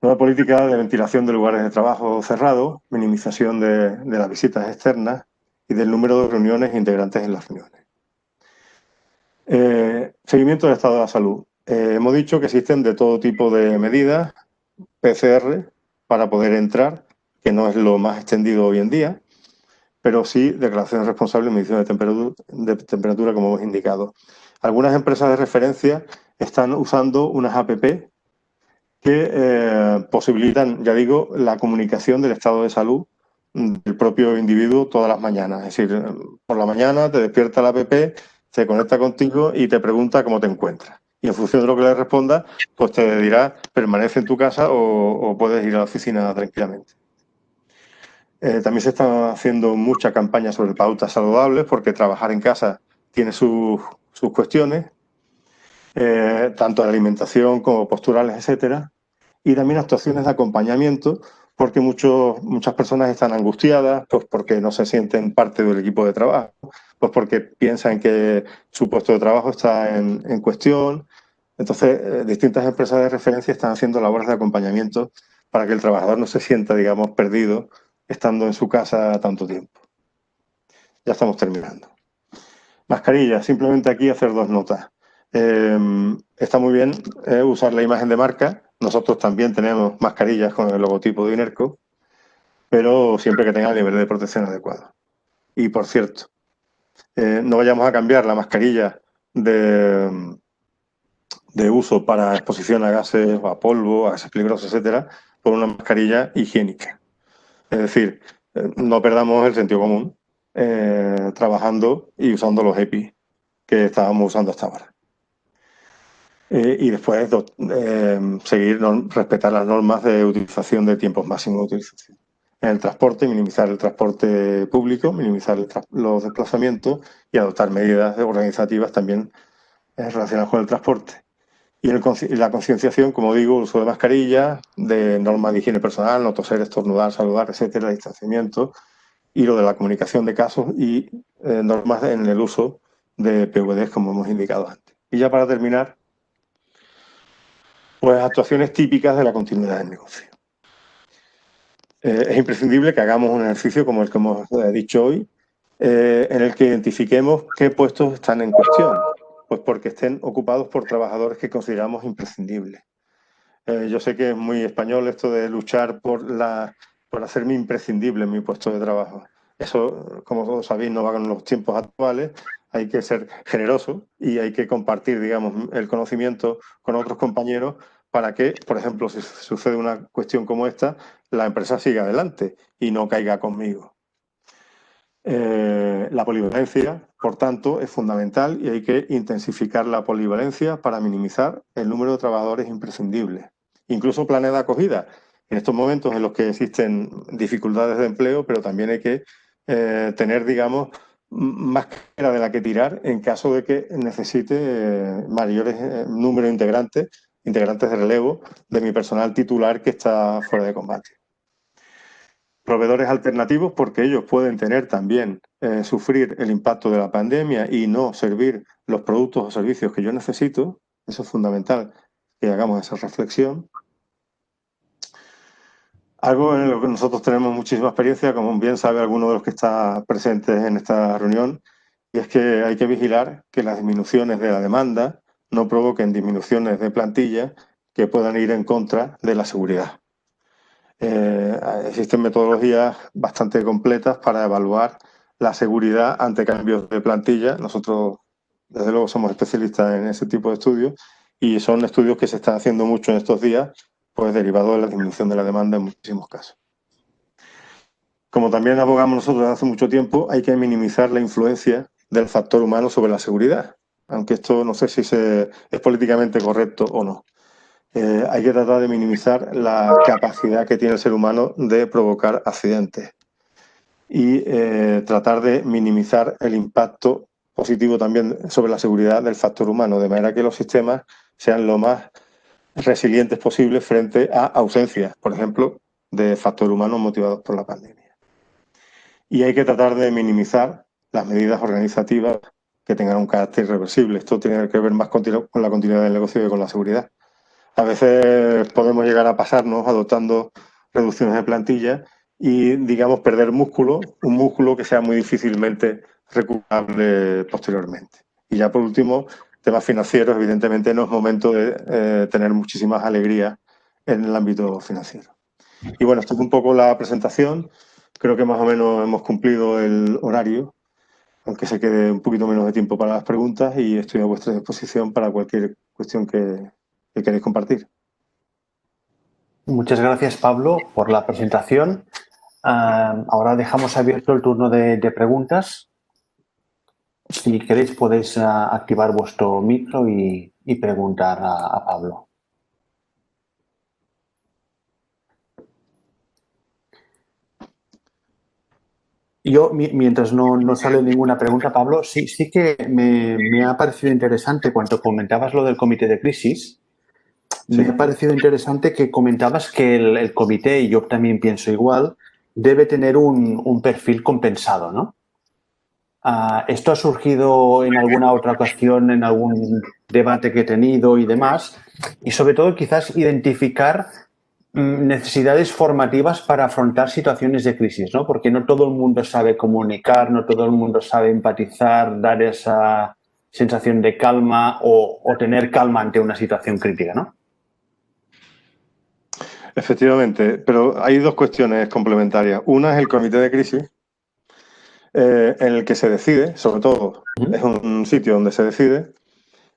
Nueva política de ventilación de lugares de trabajo cerrados, minimización de las visitas externas y del número de reuniones e integrantes en las reuniones. Seguimiento del estado de la salud. Hemos dicho que existen de todo tipo de medidas, PCR, para poder entrar, que no es lo más extendido hoy en día, pero sí declaración responsable y medición de temperatura, como hemos indicado. Algunas empresas de referencia están usando unas APP que posibilitan, ya digo, la comunicación del estado de salud del propio individuo todas las mañanas. Es decir, por la mañana te despierta la app, se conecta contigo y te pregunta cómo te encuentras. Y en función de lo que le responda, pues te dirá, permanece en tu casa o puedes ir a la oficina tranquilamente. También se están haciendo muchas campañas sobre pautas saludables, porque trabajar en casa tiene sus cuestiones, tanto de alimentación como posturales, etcétera. Y también actuaciones de acompañamiento, porque muchas personas están angustiadas, pues porque no se sienten parte del equipo de trabajo, pues porque piensan que su puesto de trabajo está en cuestión. Entonces, distintas empresas de referencia están haciendo labores de acompañamiento para que el trabajador no se sienta, digamos, perdido estando en su casa tanto tiempo. Ya estamos terminando. Mascarilla, simplemente aquí hacer dos notas. Está muy bien usar la imagen de marca. Nosotros también tenemos mascarillas con el logotipo de INERCO, pero siempre que tenga el nivel de protección adecuado. Y por cierto, no vayamos a cambiar la mascarilla de uso para exposición a gases, a polvo, a gases peligrosos, etcétera, por una mascarilla higiénica. Es decir, no perdamos el sentido común trabajando y usando los EPI que estábamos usando hasta ahora. Y después respetar las normas de utilización de tiempos máximos de utilización. En el transporte, minimizar el transporte público, minimizar los desplazamientos y adoptar medidas organizativas también relacionadas con el transporte. Y la concienciación, como digo, el uso de mascarillas, de normas de higiene personal, no toser, estornudar, saludar, etcétera, distanciamiento, y lo de la comunicación de casos y normas en el uso de PVDs, como hemos indicado antes. Y ya para terminar, pues actuaciones típicas de la continuidad del negocio. Es imprescindible que hagamos un ejercicio como el que hemos dicho hoy, en el que identifiquemos qué puestos están en cuestión, pues porque estén ocupados por trabajadores que consideramos imprescindibles. Yo sé que es muy español esto de luchar por hacerme imprescindible en mi puesto de trabajo. Eso, como todos sabéis, no va con los tiempos actuales. Hay que ser generoso y hay que compartir, digamos, el conocimiento con otros compañeros para que, por ejemplo, si sucede una cuestión como esta, la empresa siga adelante y no caiga conmigo. La polivalencia, por tanto, es fundamental y hay que intensificar la polivalencia para minimizar el número de trabajadores imprescindibles. Incluso planes de acogida. En estos momentos en los que existen dificultades de empleo, pero también hay que tener, digamos, más carga de la que tirar en caso de que necesite mayores número de integrantes de relevo de mi personal titular que está fuera de combate. Proveedores alternativos, porque ellos pueden tener también, sufrir el impacto de la pandemia y no servir los productos o servicios que yo necesito. Eso es fundamental, que hagamos esa reflexión. Algo en lo que nosotros tenemos muchísima experiencia, como bien sabe alguno de los que está presentes en esta reunión, y es que hay que vigilar que las disminuciones de la demanda no provoquen disminuciones de plantilla que puedan ir en contra de la seguridad. Existen metodologías bastante completas para evaluar la seguridad ante cambios de plantilla. Nosotros, desde luego, somos especialistas en ese tipo de estudios y son estudios que se están haciendo mucho en estos días, pues derivado de la disminución de la demanda en muchísimos casos. Como también abogamos nosotros desde hace mucho tiempo, hay que minimizar la influencia del factor humano sobre la seguridad, aunque esto no sé si es políticamente correcto o no. Hay que tratar de minimizar la capacidad que tiene el ser humano de provocar accidentes y tratar de minimizar el impacto positivo también sobre la seguridad del factor humano, de manera que los sistemas sean lo más resilientes posibles frente a ausencias, por ejemplo, de factor humano motivados por la pandemia. Y hay que tratar de minimizar las medidas organizativas que tengan un carácter irreversible. Esto tiene que ver más con la continuidad del negocio que con la seguridad. A veces podemos llegar a pasarnos adoptando reducciones de plantilla y, digamos, perder músculo, un músculo que sea muy difícilmente recuperable posteriormente. Y ya por último, temas financieros, evidentemente no es momento de tener muchísimas alegrías en el ámbito financiero. Y bueno, esto es un poco la presentación. Creo que más o menos hemos cumplido el horario, aunque se quede un poquito menos de tiempo para las preguntas, y estoy a vuestra disposición para cualquier cuestión que queréis compartir. Muchas gracias, Pablo, por la presentación. Ahora dejamos abierto el turno de preguntas. Si queréis, podéis activar vuestro micro y y preguntar a Pablo. Yo, mientras no sale ninguna pregunta, Pablo, sí que me ha parecido interesante cuando comentabas lo del comité de crisis. Sí. Me ha parecido interesante que comentabas que el comité, y yo también pienso igual, debe tener un perfil compensado, ¿no? Esto ha surgido en alguna otra ocasión, en algún debate que he tenido y demás, y sobre todo quizás identificar necesidades formativas para afrontar situaciones de crisis, ¿no? Porque no todo el mundo sabe comunicar, no todo el mundo sabe empatizar, dar esa sensación de calma o tener calma ante una situación crítica, ¿no? Efectivamente, pero hay dos cuestiones complementarias. Una es el comité de crisis, en el que se decide, sobre todo, es un sitio donde se decide,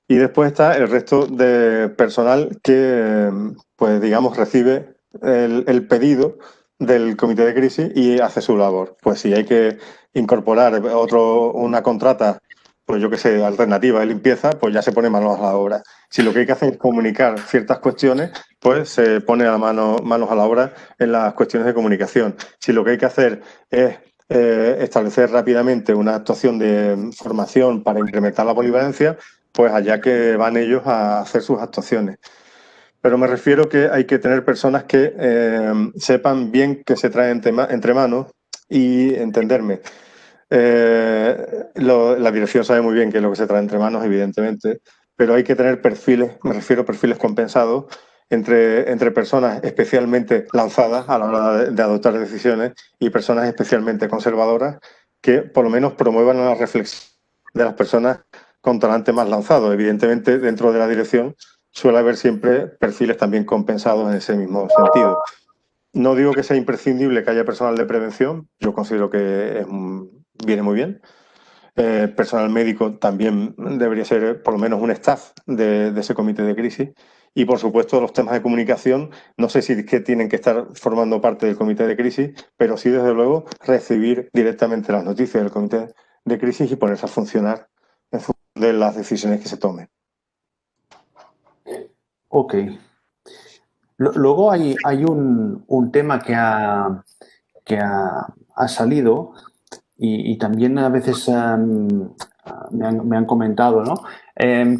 y después está el resto de personal que, pues digamos, recibe el pedido del comité de crisis y hace su labor. Pues si hay que incorporar una contrata, pues yo qué sé, alternativa de limpieza, pues ya se pone manos a la obra. Si lo que hay que hacer es comunicar ciertas cuestiones, pues se pone manos a la obra en las cuestiones de comunicación. Si lo que hay que hacer es establecer rápidamente una actuación de formación para incrementar la polivalencia, pues allá que van ellos a hacer sus actuaciones. Pero me refiero que hay que tener personas que sepan bien qué se trae entre manos y entenderme. La dirección sabe muy bien qué es lo que se trae entre manos, evidentemente, pero hay que tener perfiles, me refiero a perfiles compensados, entre personas especialmente lanzadas a la hora de adoptar decisiones y personas especialmente conservadoras que por lo menos promuevan la reflexión de las personas con talante más lanzado. Evidentemente, dentro de la dirección suele haber siempre perfiles también compensados en ese mismo sentido. No digo que sea imprescindible que haya personal de prevención, yo considero que viene muy bien. Personal médico también debería ser por lo menos un staff de ese comité de crisis. Y por supuesto los temas de comunicación, no sé si es que tienen que estar formando parte del comité de crisis, pero sí desde luego recibir directamente las noticias del comité de crisis y ponerse a funcionar en función de las decisiones que se tomen. Ok. Luego hay un tema que ha salido y también a veces me han comentado, ¿no?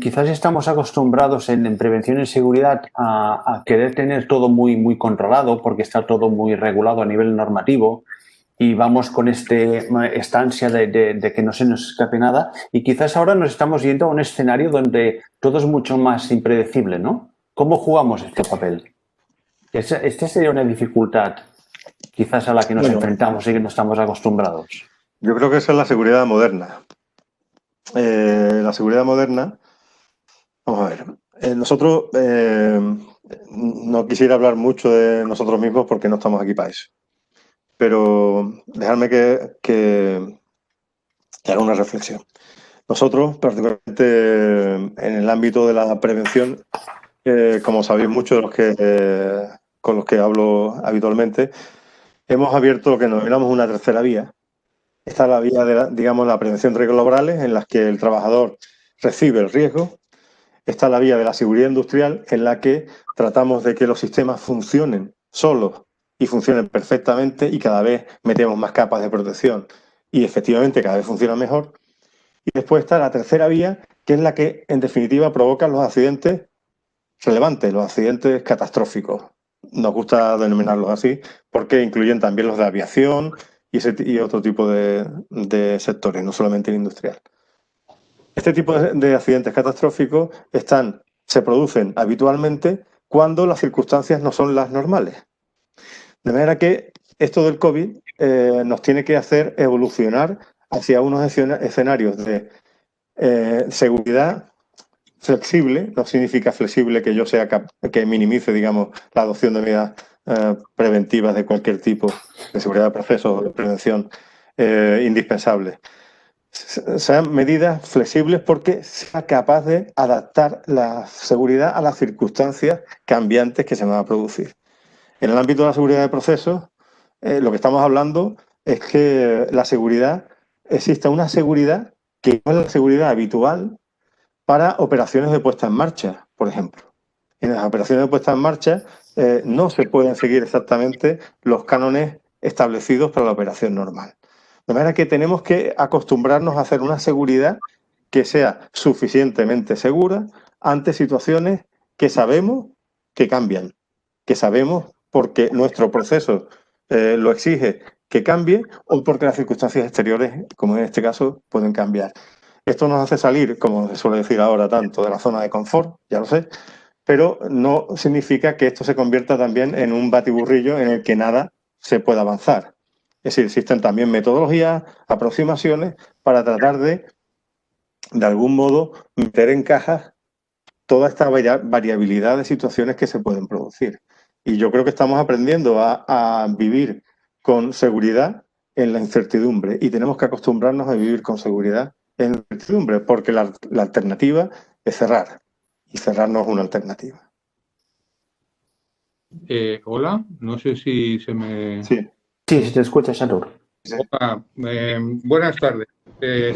Quizás estamos acostumbrados en prevención y seguridad a querer tener todo muy controlado porque está todo muy regulado a nivel normativo y vamos con esta ansia de que no se nos escape nada y quizás ahora nos estamos yendo a un escenario donde todo es mucho más impredecible, ¿no? ¿Cómo jugamos este papel? Esta sería una dificultad quizás a la que nos enfrentamos y que no estamos acostumbrados. Yo creo que esa es la seguridad moderna. La seguridad moderna, vamos a ver, nosotros no quisiera hablar mucho de nosotros mismos porque no estamos aquí para eso. Pero dejadme que haga una reflexión. Nosotros, particularmente en el ámbito de la prevención, como sabéis muchos de los que con los que hablo habitualmente, hemos abierto lo que nos denominamos una tercera vía. Esta es la vía de digamos, la prevención de riesgos laborales, en la que el trabajador recibe el riesgo. Está la vía de la seguridad industrial, en la que tratamos de que los sistemas funcionen solos y funcionen perfectamente y cada vez metemos más capas de protección y efectivamente cada vez funciona mejor. Y después está la tercera vía, que es la que en definitiva provoca los accidentes relevantes, los accidentes catastróficos. Nos gusta denominarlos así porque incluyen también los de aviación y otro tipo de sectores, no solamente el industrial. Este tipo de accidentes catastróficos se producen habitualmente cuando las circunstancias no son las normales. De manera que esto del COVID nos tiene que hacer evolucionar hacia unos escenarios de seguridad flexible. No significa flexible que yo sea que minimice, digamos, la adopción de medidas preventivas de cualquier tipo, de seguridad de procesos, de prevención indispensables. Sean medidas flexibles porque sea capaz de adaptar la seguridad a las circunstancias cambiantes que se van a producir. En el ámbito de la seguridad de procesos, lo que estamos hablando es que la seguridad, exista una seguridad que no es la seguridad habitual, para operaciones de puesta en marcha, por ejemplo. En las operaciones de puesta en marcha no se pueden seguir exactamente los cánones establecidos para la operación normal. De manera que tenemos que acostumbrarnos a hacer una seguridad que sea suficientemente segura ante situaciones que sabemos que cambian, que sabemos porque nuestro proceso lo exige que cambie o porque las circunstancias exteriores, como en este caso, pueden cambiar. Esto nos hace salir, como se suele decir ahora tanto, de la zona de confort, ya lo sé, pero no significa que esto se convierta también en un batiburrillo en el que nada se pueda avanzar. Es decir, existen también metodologías, aproximaciones para tratar de algún modo, meter en cajas toda esta variabilidad de situaciones que se pueden producir. Y yo creo que estamos aprendiendo a vivir con seguridad en la incertidumbre y tenemos que acostumbrarnos a vivir con seguridad en la incertidumbre, porque la alternativa es cerrar y cerrar no es una alternativa. Hola, no sé si se me... Sí. Sí, si te escuchas, Satur. Hola, buenas tardes.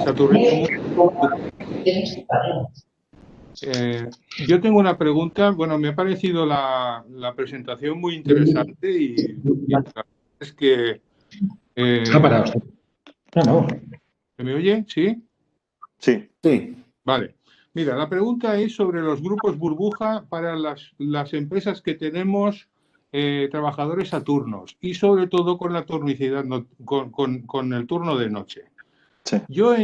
Saturnino, yo tengo una pregunta. Bueno, me ha parecido la presentación muy interesante y la verdad es que... Ha parado. No. ¿Se me oye? ¿Sí? Sí. Sí. Vale. Mira, la pregunta es sobre los grupos burbuja para las empresas que tenemos trabajadores a turnos y sobre todo con la turnicidad, con el turno de noche. Sí. Yo he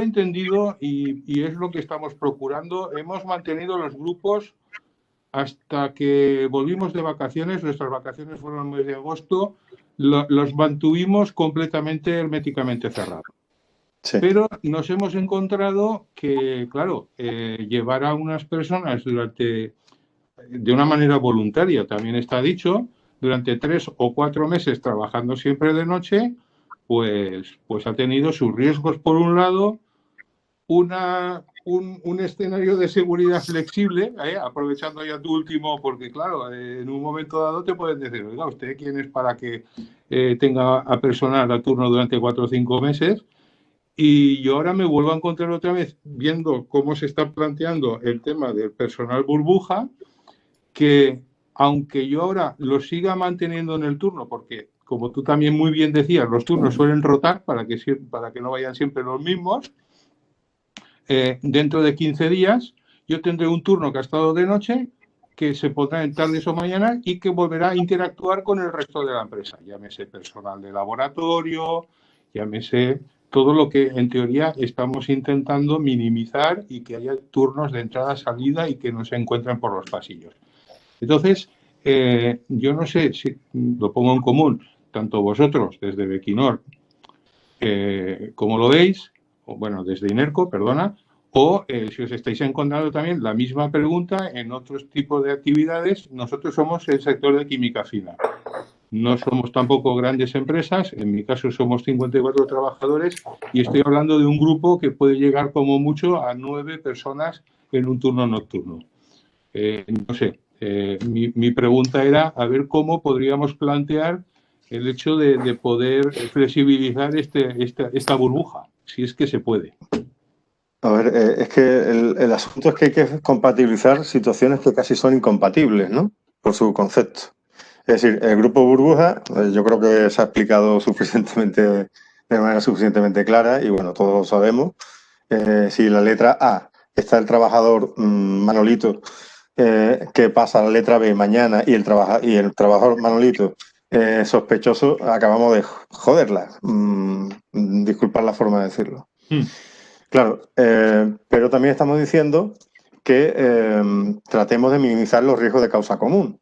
entendido y es lo que estamos procurando. Hemos mantenido los grupos hasta que volvimos de vacaciones. Nuestras vacaciones fueron el mes de agosto. Los mantuvimos completamente herméticamente cerrados. Sí. Pero nos hemos encontrado que, claro, llevar a unas personas de una manera voluntaria, también está dicho, durante 3 o 4 meses trabajando siempre de noche, pues ha tenido sus riesgos. Por un lado, un escenario de seguridad flexible, aprovechando ya tu último, porque claro, en un momento dado te pueden decir, oiga, ¿usted quién es para que tenga a personal a turno durante 4 o 5 meses? Y yo ahora me vuelvo a encontrar otra vez viendo cómo se está planteando el tema del personal burbuja, que aunque yo ahora lo siga manteniendo en el turno, porque como tú también muy bien decías, los turnos suelen rotar para que no vayan siempre los mismos, dentro de 15 días yo tendré un turno que ha estado de noche, que se pondrá en tardes o mañanas y que volverá a interactuar con el resto de la empresa. Llámese personal de laboratorio, llámese todo lo que en teoría estamos intentando minimizar y que haya turnos de entrada-salida y que no se encuentren por los pasillos. Entonces, yo no sé si lo pongo en común, tanto vosotros desde Bequinor, como lo veis, o bueno, desde INERCO, perdona, o si os estáis encontrando también la misma pregunta en otros tipos de actividades. Nosotros somos el sector de química fina. No somos tampoco grandes empresas, en mi caso somos 54 trabajadores y estoy hablando de un grupo que puede llegar como mucho a 9 personas en un turno nocturno. No sé, mi pregunta era a ver cómo podríamos plantear el hecho de poder flexibilizar esta burbuja, si es que se puede. A ver, es que el asunto es que hay que compatibilizar situaciones que casi son incompatibles, ¿no? Por su concepto. Es decir, el grupo burbuja, yo creo que se ha explicado suficientemente, de manera suficientemente clara y bueno, todos lo sabemos. Si la letra A está el trabajador Manolito, que pasa a la letra B mañana y el trabajador Manolito sospechoso, acabamos de joderla. Disculpad la forma de decirlo. Claro, pero también estamos diciendo que tratemos de minimizar los riesgos de causa común.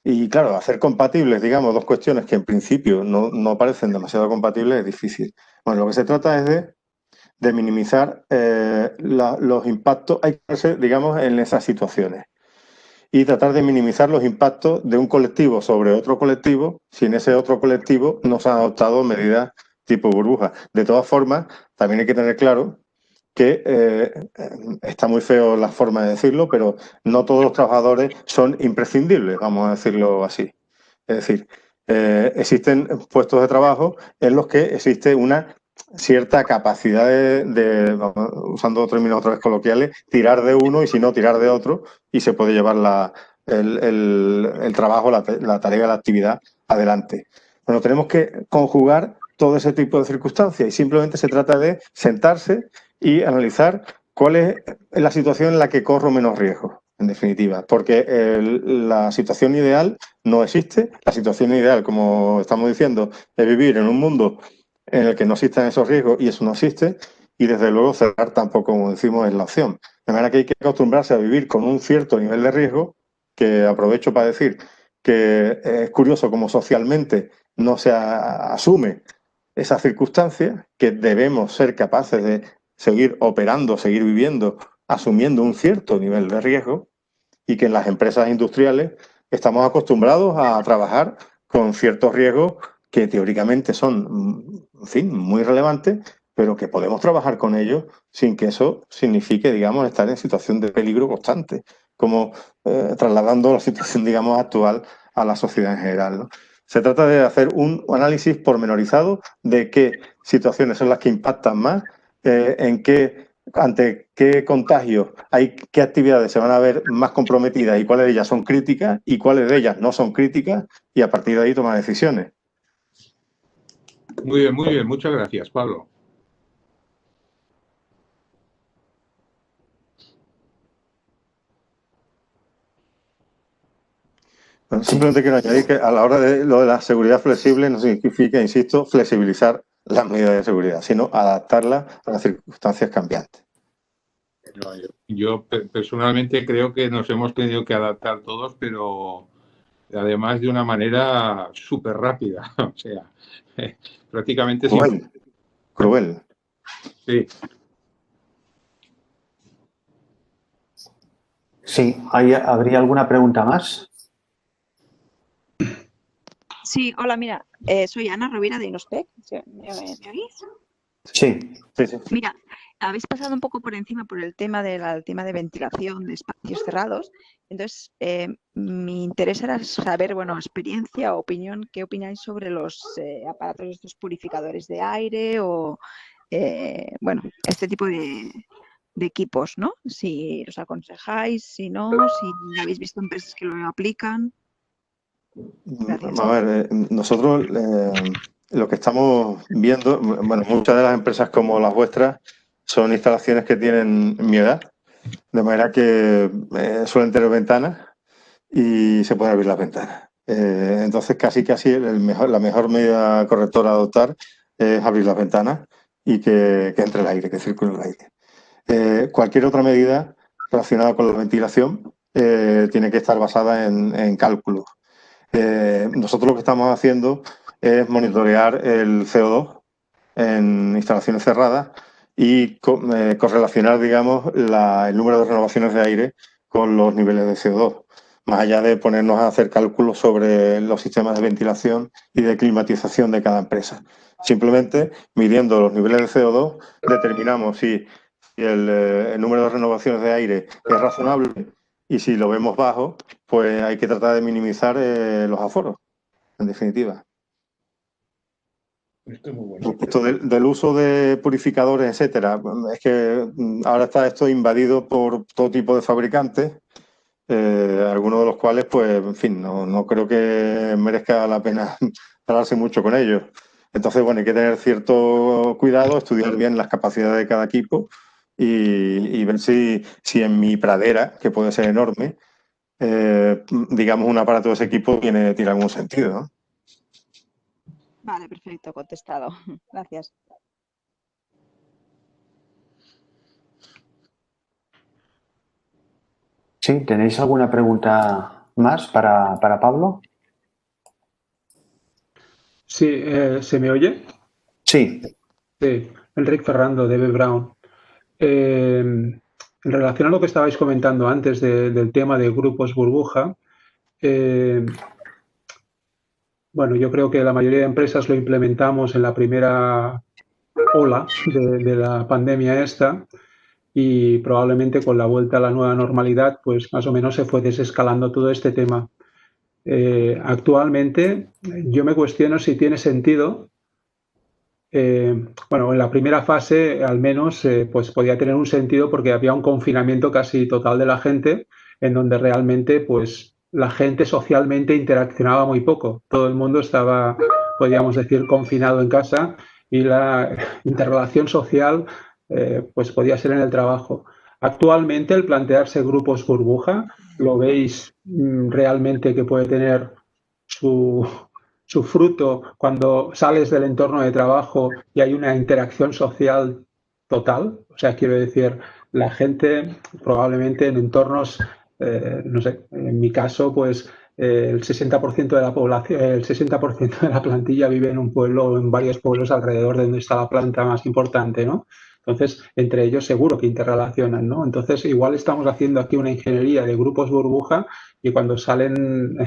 Y claro, hacer compatibles, digamos, dos cuestiones que en principio no parecen demasiado compatibles es difícil. Bueno, lo que se trata es de minimizar los impactos, hay que ponerse, digamos, en esas situaciones. Y tratar de minimizar los impactos de un colectivo sobre otro colectivo si en ese otro colectivo no se han adoptado medidas tipo burbuja. De todas formas, también hay que tener claro que está muy feo la forma de decirlo, pero no todos los trabajadores son imprescindibles, vamos a decirlo así. Es decir, existen puestos de trabajo en los que existe una cierta capacidad usando términos otra vez coloquiales, tirar de uno y si no, tirar de otro, y se puede llevar el trabajo, la tarea, la actividad adelante. Bueno, tenemos que conjugar todo ese tipo de circunstancias y simplemente se trata de sentarse y analizar cuál es la situación en la que corro menos riesgo, en definitiva, porque la situación ideal no existe. La situación ideal, como estamos diciendo, es vivir en un mundo en el que no existan esos riesgos, y eso no existe, y desde luego cerrar tampoco, como decimos, es la opción. De manera que hay que acostumbrarse a vivir con un cierto nivel de riesgo, que aprovecho para decir que es curioso cómo socialmente no se asume esa circunstancia, que debemos ser capaces de seguir operando, seguir viviendo, asumiendo un cierto nivel de riesgo, y que en las empresas industriales estamos acostumbrados a trabajar con ciertos riesgos que teóricamente son, en fin, muy relevantes, pero que podemos trabajar con ellos sin que eso signifique, digamos, estar en situación de peligro constante, como trasladando la situación, digamos, actual a la sociedad en general, ¿no? Se trata de hacer un análisis pormenorizado de qué situaciones son las que impactan más, ante qué contagios qué actividades se van a ver más comprometidas y cuáles de ellas son críticas y cuáles de ellas no son críticas, y a partir de ahí tomar decisiones. Muy bien, muchas gracias, Pablo. Bueno, simplemente quiero añadir que a la hora de lo de la seguridad flexible no significa, insisto, flexibilizar las medidas de seguridad, sino adaptarlas a las circunstancias cambiantes. Yo personalmente creo que nos hemos tenido que adaptar todos, pero además de una manera súper rápida. O sea, prácticamente Cruel. Sí. Sí, ¿habría alguna pregunta más? Sí, hola, mira, soy Ana Rovira de Inospec. ¿Me oís? Sí. Mira, habéis pasado un poco por encima por el tema de ventilación de espacios cerrados. Entonces, mi interés era saber, bueno, experiencia o opinión, ¿qué opináis sobre los aparatos, estos purificadores de aire o, bueno, este tipo de equipos, ¿no? Si los aconsejáis, si no, si habéis visto empresas que lo aplican. Gracias. A ver, nosotros lo que estamos viendo, bueno, muchas de las empresas como las vuestras son instalaciones que tienen mi edad, de manera que suelen tener ventanas y se pueden abrir las ventanas. Entonces, casi la mejor medida correctora a adoptar es abrir las ventanas y que entre el aire, que circule el aire. Cualquier otra medida relacionada con la ventilación tiene que estar basada en cálculos. Nosotros lo que estamos haciendo es monitorear el CO2 en instalaciones cerradas y correlacionar, digamos, el número de renovaciones de aire con los niveles de CO2, más allá de ponernos a hacer cálculos sobre los sistemas de ventilación y de climatización de cada empresa. Simplemente, midiendo los niveles de CO2, determinamos si el número de renovaciones de aire es razonable, y si lo vemos bajo, pues hay que tratar de minimizar los aforos, en definitiva. Esto es muy bueno. Respecto del uso de purificadores, etcétera, es que ahora está esto invadido por todo tipo de fabricantes, algunos de los cuales, pues, en fin, no creo que merezca la pena hablarse mucho con ellos. Entonces, bueno, hay que tener cierto cuidado, estudiar bien las capacidades de cada equipo y ver si en mi pradera, que puede ser enorme, digamos, un aparato de ese equipo tiene algún sentido, ¿no? Vale, perfecto, contestado. Gracias. Sí, ¿tenéis alguna pregunta más para Pablo? Sí, ¿se me oye? Sí. Sí, Enric Ferrando, de B. Brown. En relación a lo que estabais comentando antes del tema de grupos burbuja, bueno, yo creo que la mayoría de empresas lo implementamos en la primera ola de la pandemia esta, y probablemente con la vuelta a la nueva normalidad, pues más o menos se fue desescalando todo este tema. Actualmente yo me cuestiono si tiene sentido bueno, en la primera fase al menos pues podía tener un sentido porque había un confinamiento casi total de la gente en donde realmente pues la gente socialmente interaccionaba muy poco. Todo el mundo estaba, podríamos decir, confinado en casa y la interrelación social pues podía ser en el trabajo. Actualmente el plantearse grupos burbuja, ¿lo veis realmente que puede tener su fruto cuando sales del entorno de trabajo y hay una interacción social total? O sea, quiero decir, la gente probablemente en entornos, no sé, en mi caso, pues el 60% de la población, el 60% de la plantilla vive en un pueblo o en varios pueblos alrededor de donde está la planta más importante, ¿no? Entonces, entre ellos seguro que interrelacionan, ¿no? Entonces, igual estamos haciendo aquí una ingeniería de grupos burbuja y cuando salen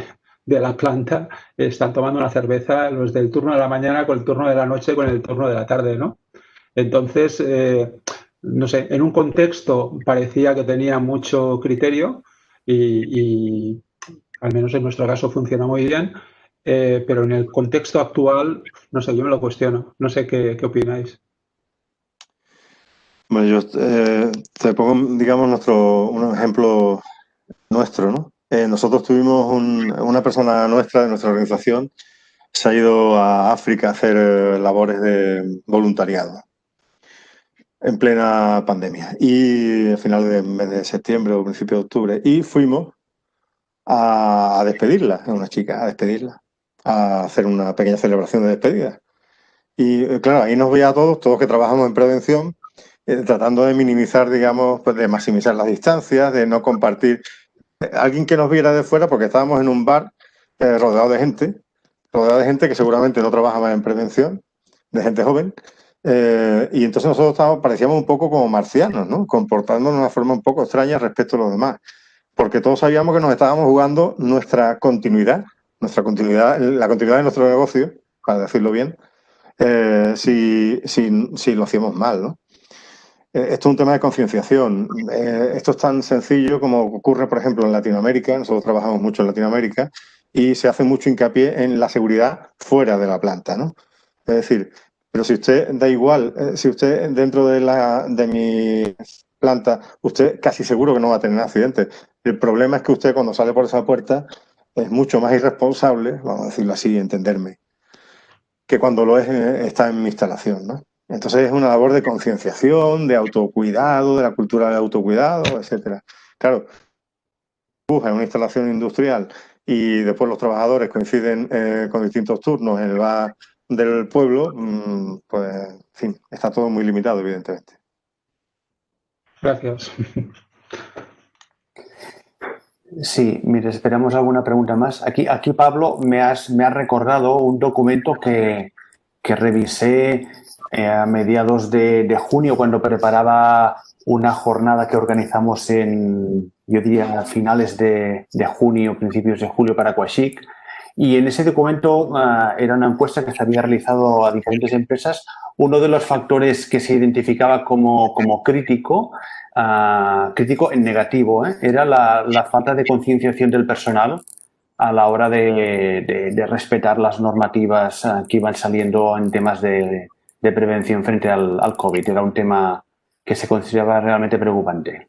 de la planta están tomando una cerveza los del turno de la mañana con el turno de la noche con el turno de la tarde, ¿no? Entonces, no sé, en un contexto parecía que tenía mucho criterio y al menos en nuestro caso funciona muy bien, pero en el contexto actual, no sé, yo me lo cuestiono. No sé qué opináis. Bueno, yo te pongo, digamos, un ejemplo nuestro, ¿no? Nosotros tuvimos una persona nuestra, de nuestra organización, se ha ido a África a hacer labores de voluntariado en plena pandemia y al final del mes de septiembre o principio de octubre. Y fuimos a despedirla, a una chica, a despedirla, a hacer una pequeña celebración de despedida. Y claro, ahí nos veía a todos que trabajamos en prevención, tratando de minimizar, digamos, pues de maximizar las distancias, de no compartir. Alguien que nos viera de fuera, porque estábamos en un bar rodeado de gente que seguramente no trabajaba en prevención, de gente joven, y entonces nosotros parecíamos un poco como marcianos, ¿no? Comportándonos de una forma un poco extraña respecto a los demás, porque todos sabíamos que nos estábamos jugando nuestra continuidad, la continuidad de nuestro negocio, para decirlo bien, si lo hacíamos mal, ¿no? Esto es un tema de concienciación. Esto es tan sencillo como ocurre, por ejemplo, en Latinoamérica. Nosotros trabajamos mucho en Latinoamérica y se hace mucho hincapié en la seguridad fuera de la planta, ¿no? Es decir, pero si usted da igual, si usted dentro de mi planta, usted casi seguro que no va a tener accidentes. El problema es que usted cuando sale por esa puerta es mucho más irresponsable, vamos a decirlo así, entenderme, que cuando está en mi instalación, ¿no? Entonces es una labor de concienciación, de autocuidado, de la cultura de autocuidado, etcétera. Claro, en una instalación industrial y después los trabajadores coinciden con distintos turnos en el bar del pueblo, pues, en fin, está todo muy limitado, evidentemente. Gracias. Sí, mire, esperamos alguna pregunta más. Aquí Pablo, me has recordado un documento que revisé a mediados de junio cuando preparaba una jornada que organizamos yo diría, a finales de junio, principios de julio para Quashic. Y en ese documento era una encuesta que se había realizado a diferentes empresas. Uno de los factores que se identificaba como crítico en negativo, era la falta de concienciación del personal a la hora de respetar las normativas que iban saliendo en temas de prevención frente al COVID. Era un tema que se consideraba realmente preocupante.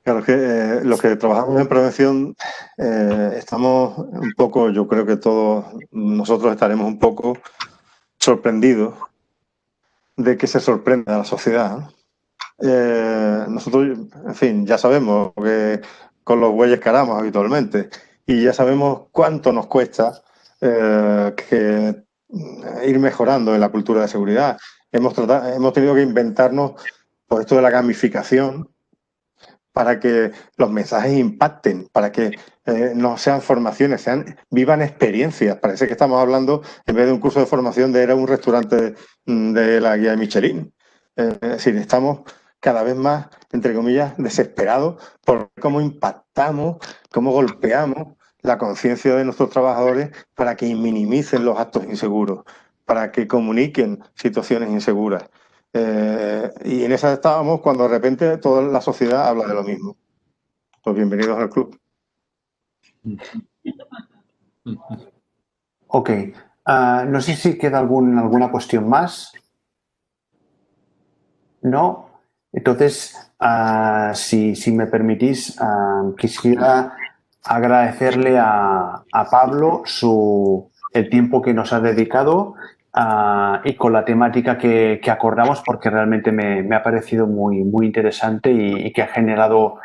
Claro, es que los que trabajamos en prevención estamos un poco, yo creo que todos nosotros estaremos un poco sorprendidos de que se sorprenda a la sociedad, ¿no? Nosotros, en fin, ya sabemos que con los bueyes caramos habitualmente y ya sabemos cuánto nos cuesta ir mejorando en la cultura de seguridad. Hemos tenido que inventarnos pues, esto de la gamificación para que los mensajes impacten, para que no sean formaciones, vivan experiencias. Parece que estamos hablando, en vez de un curso de formación, de ir a un restaurante de la guía de Michelin. Es decir, estamos cada vez más, entre comillas, desesperados por cómo impactamos, cómo golpeamos la conciencia de nuestros trabajadores para que minimicen los actos inseguros, para que comuniquen situaciones inseguras. Y en esa estábamos cuando de repente toda la sociedad habla de lo mismo. Pues bienvenidos al club. Ok. No sé si queda alguna cuestión más. ¿No? Entonces, si me permitís, quisiera agradecerle a Pablo el tiempo que nos ha dedicado y con la temática que acordamos, porque realmente me ha parecido muy interesante y que ha generado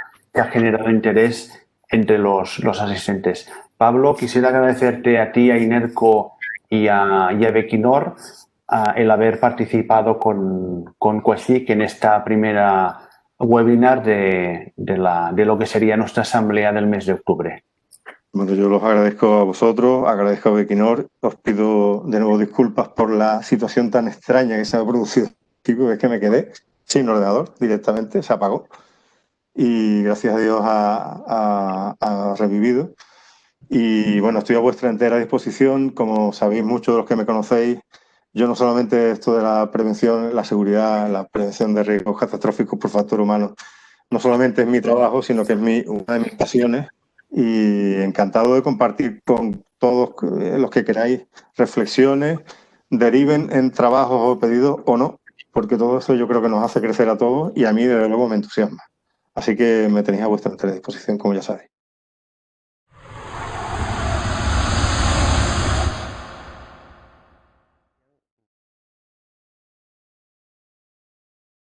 interés entre los asistentes. Pablo, quisiera agradecerte a ti, a Inerco y a Bequinor el haber participado con Quasic en esta primera webinar de lo que sería nuestra asamblea del mes de octubre. Bueno, yo los agradezco a vosotros, agradezco a Bequinor, os pido de nuevo disculpas por la situación tan extraña que se ha producido. Es que me quedé sin ordenador directamente, se apagó y gracias a Dios ha revivido. Y bueno, estoy a vuestra entera disposición. Como sabéis muchos de los que me conocéis, yo no solamente esto de la prevención, la seguridad, la prevención de riesgos catastróficos por factor humano, no solamente es mi trabajo, sino que es una de mis pasiones. Y encantado de compartir con todos los que queráis reflexiones, deriven en trabajos o pedidos o no, porque todo eso yo creo que nos hace crecer a todos y a mí desde luego me entusiasma. Así que me tenéis a vuestra entera disposición, como ya sabéis.